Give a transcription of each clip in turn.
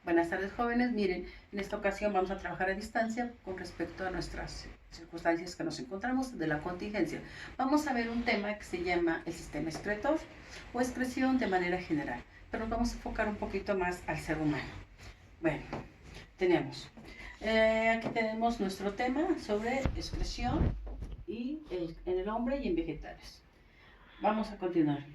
Buenas tardes, jóvenes. Miren, en esta ocasión vamos a trabajar a distancia con respecto a nuestras circunstancias que nos encontramos de la contingencia. Vamos a ver un tema que se llama el sistema excretor o excreción de manera general, pero nos vamos a enfocar un poquito más al ser humano. Bueno, tenemos, aquí tenemos nuestro tema sobre excreción en el hombre y en vegetales. Vamos a continuar.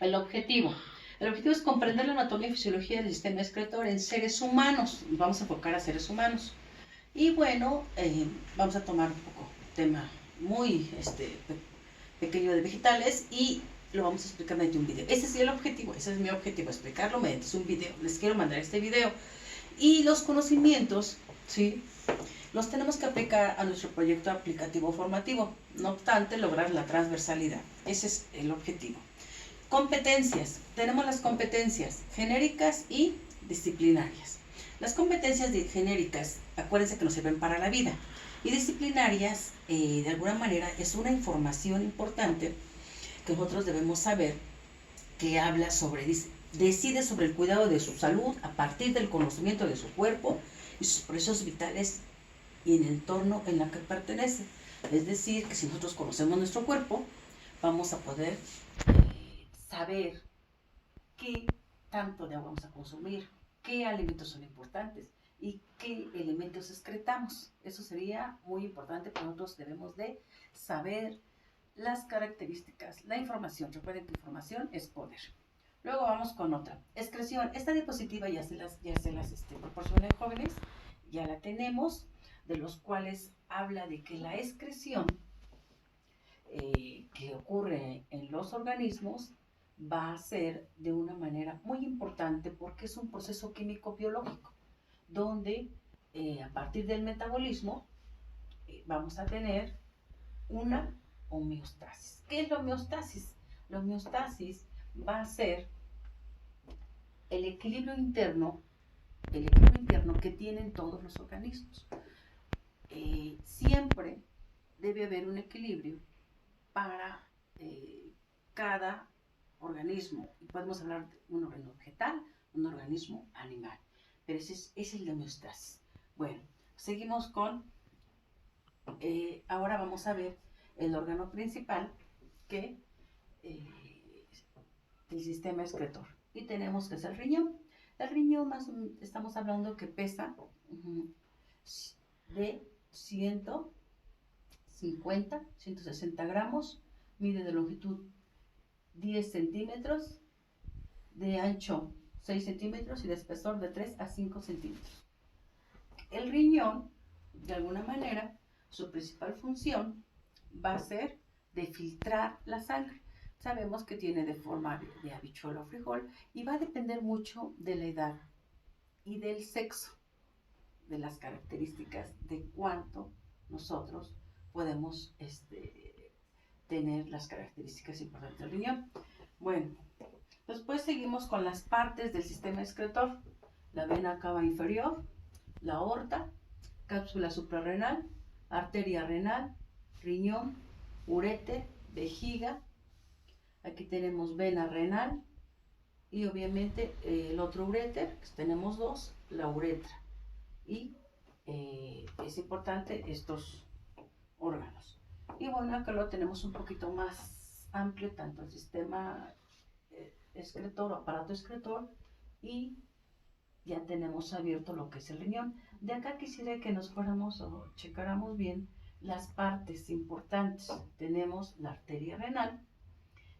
El objetivo. El objetivo es comprender la anatomía y fisiología del sistema excretor en seres humanos. Vamos a enfocar a seres humanos. Y bueno, vamos a tomar un poco tema muy pequeño de vegetales y lo vamos a explicar mediante un video. Ese es el objetivo, ese es mi objetivo, explicarlo mediante un video. Les quiero mandar este video. Y los conocimientos, ¿sí? Los tenemos que aplicar a nuestro proyecto aplicativo formativo. No obstante, lograr la transversalidad. Ese es el objetivo. Competencias. Tenemos las competencias genéricas y disciplinarias. Las competencias genéricas, acuérdense que nos sirven para la vida. Y disciplinarias, de alguna manera, es una información importante que nosotros debemos saber, que habla sobre, decide sobre el cuidado de su salud a partir del conocimiento de su cuerpo y sus procesos vitales y en el entorno en el que pertenece. Es decir, que si nosotros conocemos nuestro cuerpo, vamos a poder saber qué tanto de agua vamos a consumir, qué alimentos son importantes y qué elementos excretamos. Eso sería muy importante, porque nosotros debemos de saber las características, la información. Recuerden que información es poder. Luego vamos con otra. Excreción. Esta diapositiva ya se las proporcioné, jóvenes. Ya la tenemos, de los cuales habla de que la excreción que ocurre en los organismos va a ser de una manera muy importante, porque es un proceso químico-biológico donde a partir del metabolismo vamos a tener una homeostasis. ¿Qué es la homeostasis? La homeostasis va a ser el equilibrio interno que tienen todos los organismos. Siempre debe haber un equilibrio para cada organismo. Y podemos hablar de un organismo vegetal, un organismo animal. Pero ese es el de homeostasis. Bueno, seguimos con, ahora vamos a ver el órgano principal que el sistema excretor. Y tenemos que es el riñón. El riñón estamos hablando que pesa de 150, 160 gramos, mide de longitud 10 centímetros, de ancho 6 centímetros y de espesor de 3 a 5 centímetros. El riñón, de alguna manera, su principal función va a ser de filtrar la sangre. Sabemos que tiene de forma de habichuela o frijol y va a depender mucho de la edad y del sexo, de las características de cuánto nosotros podemos tener las características importantes del riñón. Bueno, después seguimos con las partes del sistema excretor: la vena cava inferior, la aorta, cápsula suprarrenal, arteria renal, riñón, uréter, vejiga. Aquí tenemos vena renal y obviamente el otro uréter, que tenemos dos, la uretra. Y es importante estos órganos. Y bueno, acá lo tenemos un poquito más amplio, tanto el sistema excretor o aparato excretor, y ya tenemos abierto lo que es el riñón. De acá quisiera que nos fuéramos o checáramos bien las partes importantes. Tenemos la arteria renal,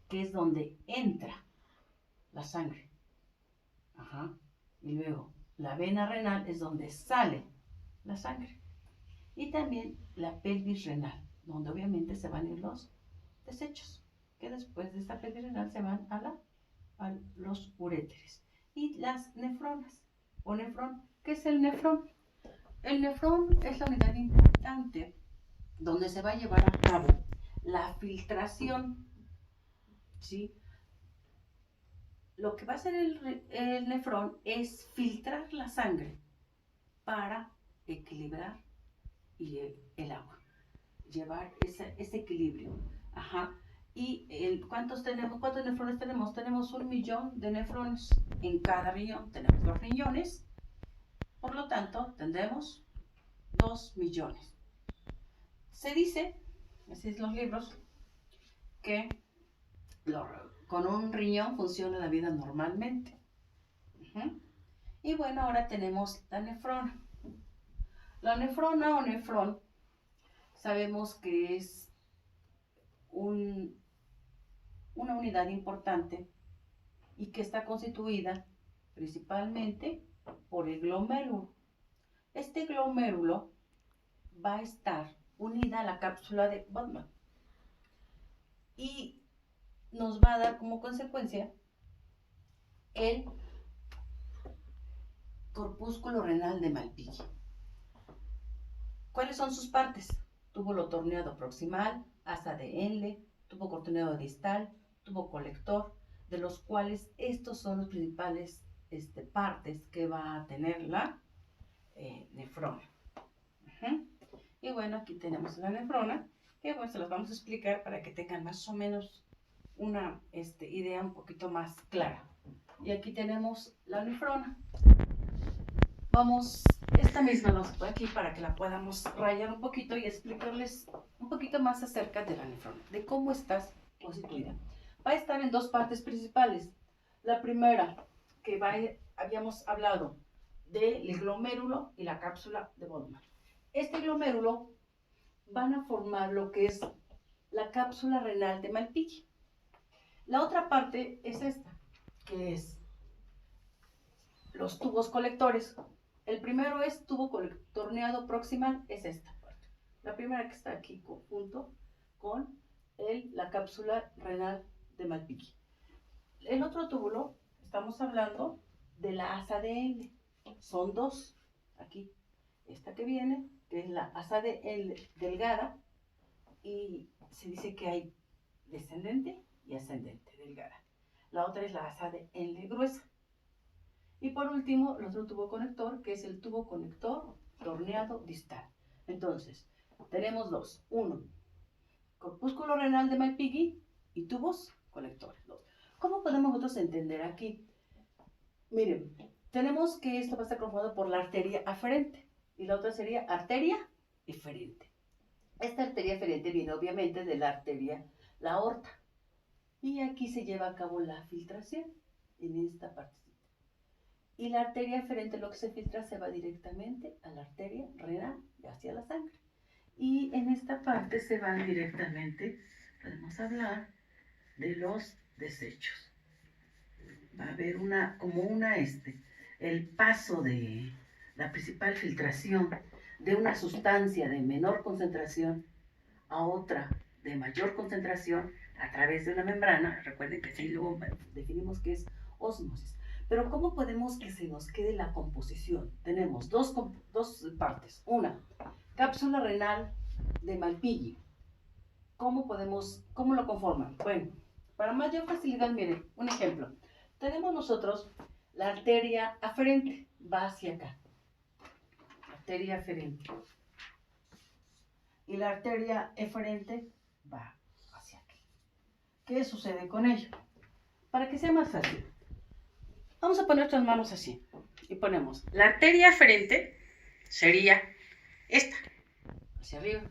que es donde entra la sangre. Ajá. Y luego la vena renal es donde sale la sangre. Y también la pelvis renal, donde obviamente se van a ir los desechos, que después de esta pelvis renal se van a los uréteres. Y las nefronas, o nefrón. ¿Qué es el nefrón? El nefrón es la unidad importante donde se va a llevar a cabo la filtración, ¿sí? Lo que va a hacer el nefrón es filtrar la sangre para equilibrar el agua, llevar ese equilibrio. Ajá. ¿Y cuántos nefrones tenemos? Tenemos 1 millón de nefrones en cada riñón. Tenemos los riñones Por lo tanto, tendremos 2 millones. Se dice, así es los libros, que con un riñón funciona la vida normalmente. Y bueno, ahora tenemos la nefrona. La nefrona o nefrón sabemos que es una unidad importante y que está constituida principalmente por el glomérulo. Este glomérulo va a estar unida a la cápsula de Bowman y nos va a dar como consecuencia el corpúsculo renal de Malpighi. ¿Cuáles son sus partes? Túbulo torneado proximal, asa de Henle, tubo torneado distal, tubo colector, de los cuales estos son los principales partes que va a tener la nefrona. Y bueno, aquí tenemos la nefrona, que bueno, se las vamos a explicar para que tengan más o menos una idea un poquito más clara. Y aquí tenemos la nefrona. Vamos, esta misma nos fue aquí para que la podamos rayar un poquito y explicarles un poquito más acerca de la nefrona, de cómo está constituida. Va a estar en dos partes principales. La primera, que habíamos hablado del glomérulo y la cápsula de Bowman. Este glomérulo van a formar lo que es la cápsula renal de Malpighi. La otra parte es esta, que es los tubos colectores. El primero es tubo torneado proximal, es esta parte. La primera que está aquí junto con la cápsula renal de Malpighi. El otro túbulo, estamos hablando de la asa de Henle. Son dos. Aquí, esta que viene, que es la asa de Henle delgada, y se dice que hay descendente y ascendente delgada. La otra es la asa de Henle gruesa. Y por último, el otro tubo conector, que es el tubo conector torneado distal. Entonces, tenemos dos. Uno, corpúsculo renal de Malpighi y tubos colectores. ¿Cómo podemos nosotros entender aquí? Miren, tenemos que esto va a estar conformado por la arteria aferente y la otra sería arteria eferente. Esta arteria eferente viene obviamente de la arteria, la aorta. Y aquí se lleva a cabo la filtración en esta partecita. Y la arteria eferente, lo que se filtra, se va directamente a la arteria renal y hacia la sangre. Y en esta parte se van directamente, podemos hablar de los desechos. Va a haber el paso de la principal filtración de una sustancia de menor concentración a otra de mayor concentración a través de una membrana. Recuerden que sí, luego definimos que es ósmosis. Pero ¿cómo podemos que se nos quede la composición? Tenemos dos partes. Una, cápsula renal de Malpighi. ¿Cómo lo conforman? Bueno, para mayor facilidad, miren, un ejemplo. Tenemos nosotros la arteria aferente, va hacia acá. Arteria aferente. Y la arteria eferente va hacia aquí. ¿Qué sucede con ello? Para que sea más fácil, vamos a poner nuestras manos así y ponemos la arteria eferente, sería esta, hacia arriba.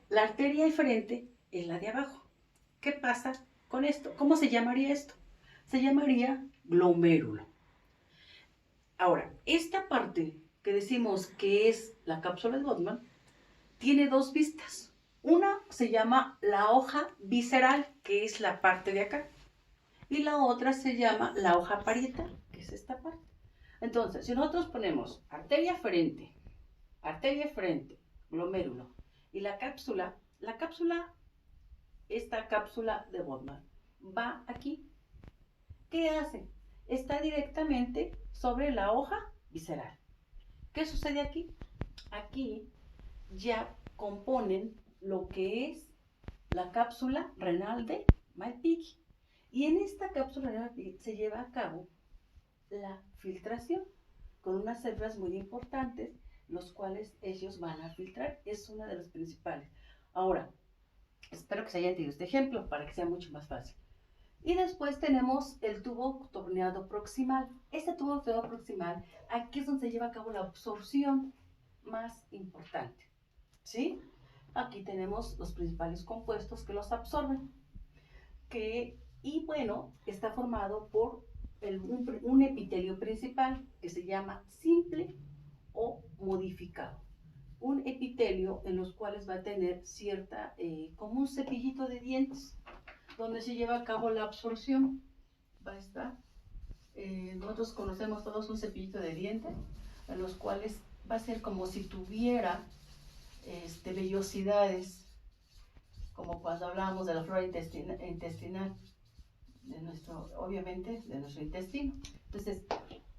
La arteria eferente es la de abajo. ¿Qué pasa con esto? ¿Cómo se llamaría esto? Se llamaría glomérulo. Ahora, esta parte que decimos que es la cápsula de Bowman tiene dos vistas. Una se llama la hoja visceral, que es la parte de acá. Y la otra se llama la hoja parietal, que es esta parte. Entonces, si nosotros ponemos arteria eferente, glomérulo, y la cápsula, esta cápsula de Bowman, va aquí. ¿Qué hace? Está directamente sobre la hoja visceral. ¿Qué sucede aquí? Aquí ya componen lo que es la cápsula renal de Malpighi. Y en esta cápsula renal se lleva a cabo la filtración con unas células muy importantes, los cuales ellos van a filtrar. Es una de las principales. Ahora, espero que se haya entendido este ejemplo para que sea mucho más fácil. Y después tenemos el tubo torneado proximal. Este tubo torneado proximal, aquí es donde se lleva a cabo la absorción más importante, ¿sí? Aquí tenemos los principales compuestos que los absorben. Y bueno, está formado por un epitelio principal que se llama simple o modificado. Un epitelio en los cuales va a tener cierta, como un cepillito de dientes, donde se lleva a cabo la absorción. Va a estar, nosotros conocemos todos un cepillito de dientes, en los cuales va a ser como si tuviera vellosidades, como cuando hablábamos de la flora intestinal, obviamente, de nuestro intestino. Entonces,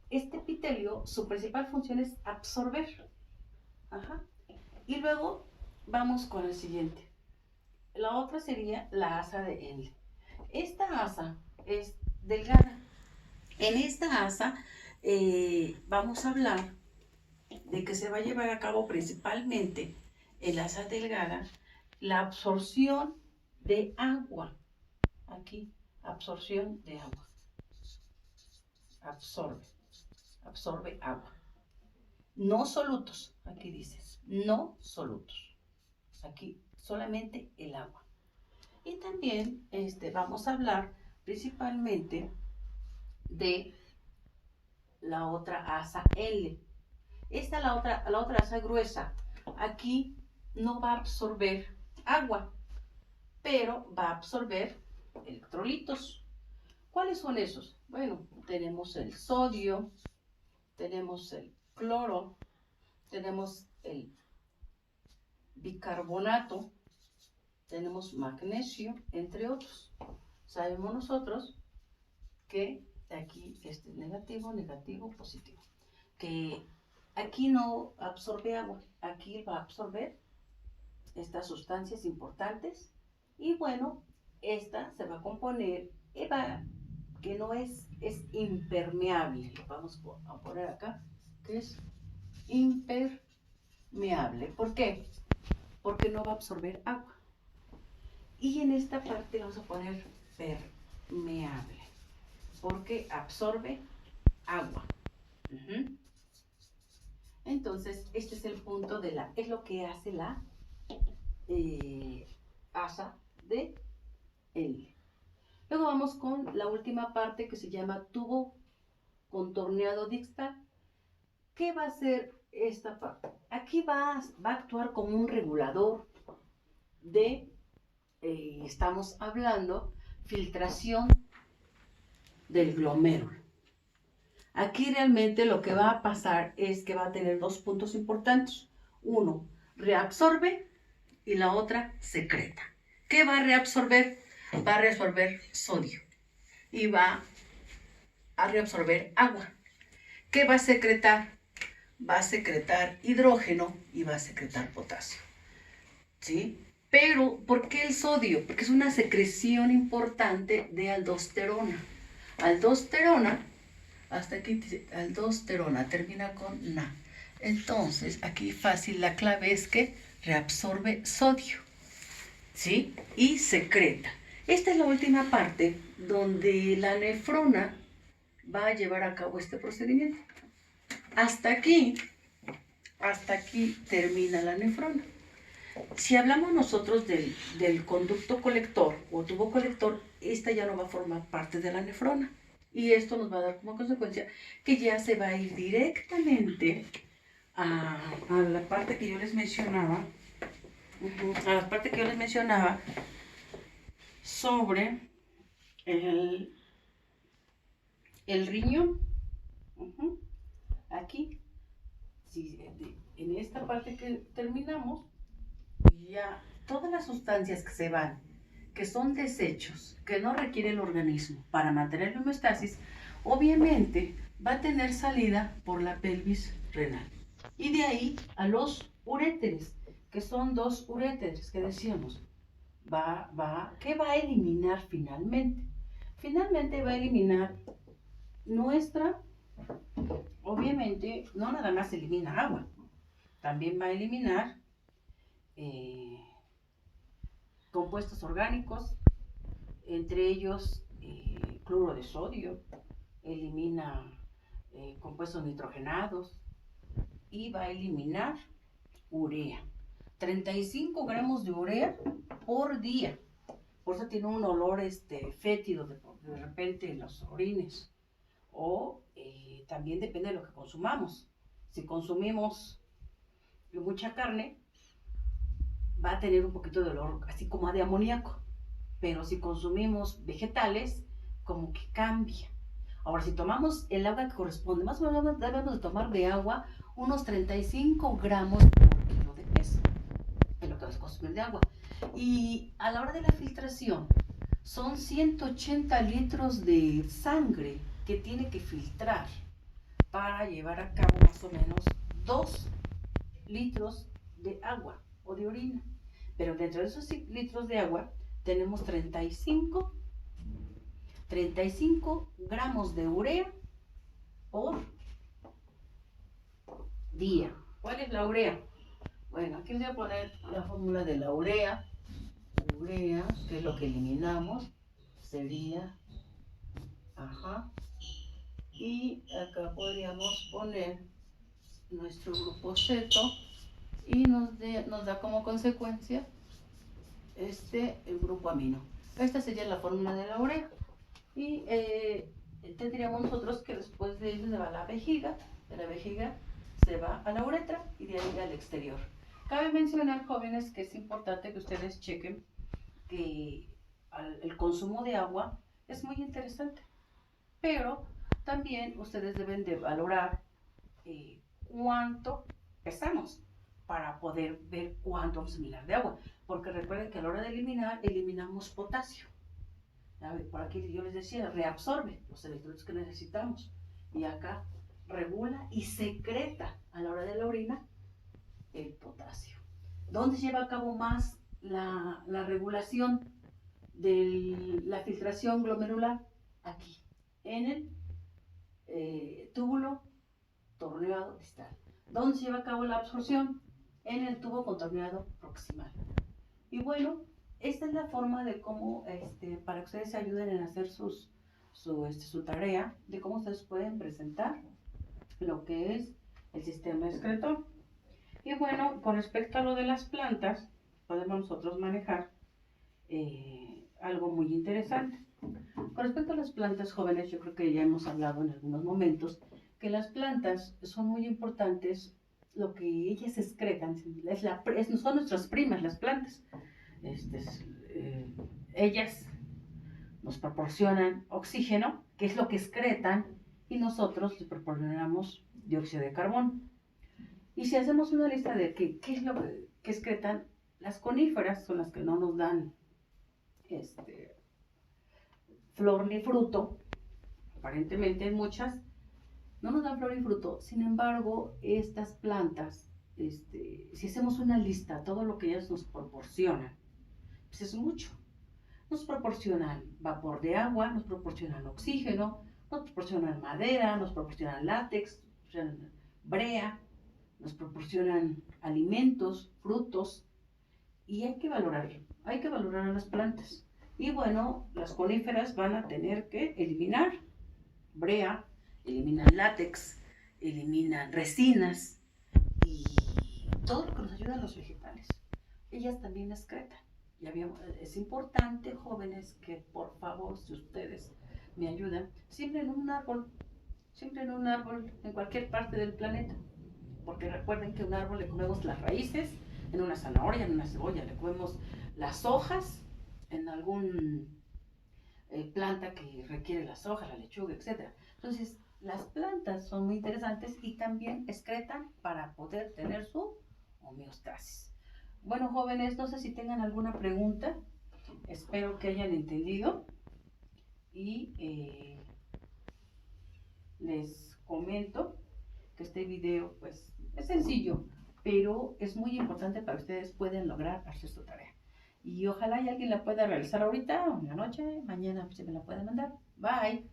este epitelio, su principal función es absorber. Ajá. Y luego vamos con el siguiente. La otra sería la asa de Henle. Esta asa es delgada. En esta asa vamos a hablar de que se va a llevar a cabo principalmente en la asa delgada la absorción de agua. Aquí, absorción de agua. Absorbe agua. No solutos, aquí dice, no solutos. Aquí solamente el agua. Y también vamos a hablar principalmente de la otra asa L. Esta la otra asa gruesa. Aquí no va a absorber agua, pero va a absorber electrolitos. ¿Cuáles son esos? Bueno, tenemos el sodio, tenemos el cloro, tenemos el bicarbonato, tenemos magnesio, entre otros. Sabemos nosotros que aquí negativo, negativo, positivo. Que aquí no absorbe agua, aquí va a absorber estas sustancias importantes y bueno, esta se va a componer, que no es impermeable, lo vamos a poner acá, que es impermeable. ¿Por qué? Porque no va a absorber agua. Y en esta parte vamos a poner permeable, porque absorbe agua. Entonces, este es el punto es lo que hace la asa de L. Luego vamos con la última parte que se llama tubo contorneado distal. ¿Qué va a hacer esta parte? Aquí va a actuar como un regulador de, estamos hablando, filtración del glomérulo. Aquí realmente lo que va a pasar es que va a tener dos puntos importantes. Uno, reabsorbe y la otra, secreta. ¿Qué va a reabsorber? Va a reabsorber sodio y va a reabsorber agua. ¿Qué va a secretar? Va a secretar hidrógeno y va a secretar potasio. ¿Sí? Pero, ¿por qué el sodio? Porque es una secreción importante de aldosterona. Aldosterona, hasta aquí dice aldosterona, termina con na. Entonces, aquí fácil, la clave es que reabsorbe sodio, ¿sí? Y secreta. Esta es la última parte donde la nefrona va a llevar a cabo este procedimiento. Hasta aquí termina la nefrona. Si hablamos nosotros del conducto colector o tubo colector, esta ya no va a formar parte de la nefrona. Y esto nos va a dar como consecuencia que ya se va a ir directamente a la parte que yo les mencionaba, sobre el riñón. Aquí, en esta parte que terminamos, ya todas las sustancias que se van, que son desechos, que no requiere el organismo para mantener la homeostasis, obviamente va a tener salida por la pelvis renal. Y de ahí a los uréteres, que son dos uréteres que decíamos, ¿qué va a eliminar finalmente? Finalmente va a eliminar obviamente, no nada más elimina agua, también va a eliminar compuestos orgánicos, entre ellos cloro de sodio, elimina compuestos nitrogenados y va a eliminar urea. 35 gramos de urea por día. Por eso tiene un olor fétido de repente en los orines. O también depende de lo que consumamos. Si consumimos mucha carne, va a tener un poquito de olor así como de amoníaco. Pero si consumimos vegetales, como que cambia. Ahora, si tomamos el agua que corresponde, más o menos debemos de tomar de agua unos 35 gramos por kilo de peso, en lo que nos consumir de agua. Y a la hora de la filtración, son 180 litros de sangre que tiene que filtrar para llevar a cabo más o menos 2 litros de agua o de orina. Pero dentro de esos litros de agua tenemos 35 gramos de urea por día. ¿Cuál es la urea? Bueno, aquí les voy a poner la fórmula de la urea. Urea, que es lo que eliminamos, sería, y acá podríamos poner nuestro grupo ceto y nos da como consecuencia el grupo amino. Esta sería la fórmula de la urea. Y tendríamos nosotros que después de eso se va a la vejiga, de la vejiga se va a la uretra y de ahí al exterior. Cabe mencionar, jóvenes, que es importante que ustedes chequen que el consumo de agua es muy interesante, pero también ustedes deben de valorar cuánto pesamos para poder ver cuánto vamos a eliminar de agua, porque recuerden que a la hora de eliminar, eliminamos potasio. Por aquí yo les decía, reabsorbe los electrolitos que necesitamos. Y acá regula y secreta a la hora de la orina el potasio. ¿Dónde se lleva a cabo más la regulación de la filtración glomerular? Aquí, en el túbulo torneado distal. ¿Dónde se lleva a cabo la absorción? En el tubo contorneado proximal. Y bueno, esta es la forma de cómo, para que ustedes se ayuden en hacer su tarea, de cómo ustedes pueden presentar lo que es el sistema excretor. Y bueno, con respecto a lo de las plantas, podemos nosotros manejar algo muy interesante. Con respecto a las plantas, jóvenes, yo creo que ya hemos hablado en algunos momentos que las plantas son muy importantes. Lo que ellas excretan son nuestras primas, las plantas. Ellas nos proporcionan oxígeno, que es lo que excretan, y nosotros les proporcionamos dióxido de carbono. Y si hacemos una lista de qué es lo que excretan, las coníferas son las que no nos dan flor ni fruto, aparentemente muchas no nos dan flor y fruto. Sin embargo, estas plantas, si hacemos una lista, todo lo que ellas nos proporcionan, pues es mucho. Nos proporcionan vapor de agua, nos proporcionan oxígeno, nos proporcionan madera, nos proporcionan látex, nos proporcionan brea, nos proporcionan alimentos, frutos, y hay que valorar a las plantas. Y bueno, las coníferas van a tener que eliminar brea, eliminan látex, eliminan resinas y todo lo que nos ayuda a los vegetales. Ellas también excretan. Es importante, jóvenes, que por favor, si ustedes me ayudan, siembren un árbol en cualquier parte del planeta. Porque recuerden que a un árbol le comemos las raíces, en una zanahoria, en una cebolla, le comemos las hojas, en algún planta que requiere las hojas, la lechuga, etc. Entonces, las plantas son muy interesantes y también excretan para poder tener su homeostasis. Bueno, jóvenes, no sé si tengan alguna pregunta. Espero que hayan entendido. Y les comento que este video, pues, es sencillo, pero es muy importante para que ustedes puedan lograr hacer su tarea. Y ojalá y alguien la pueda realizar ahorita o en la noche, mañana se me la pueda mandar. Bye.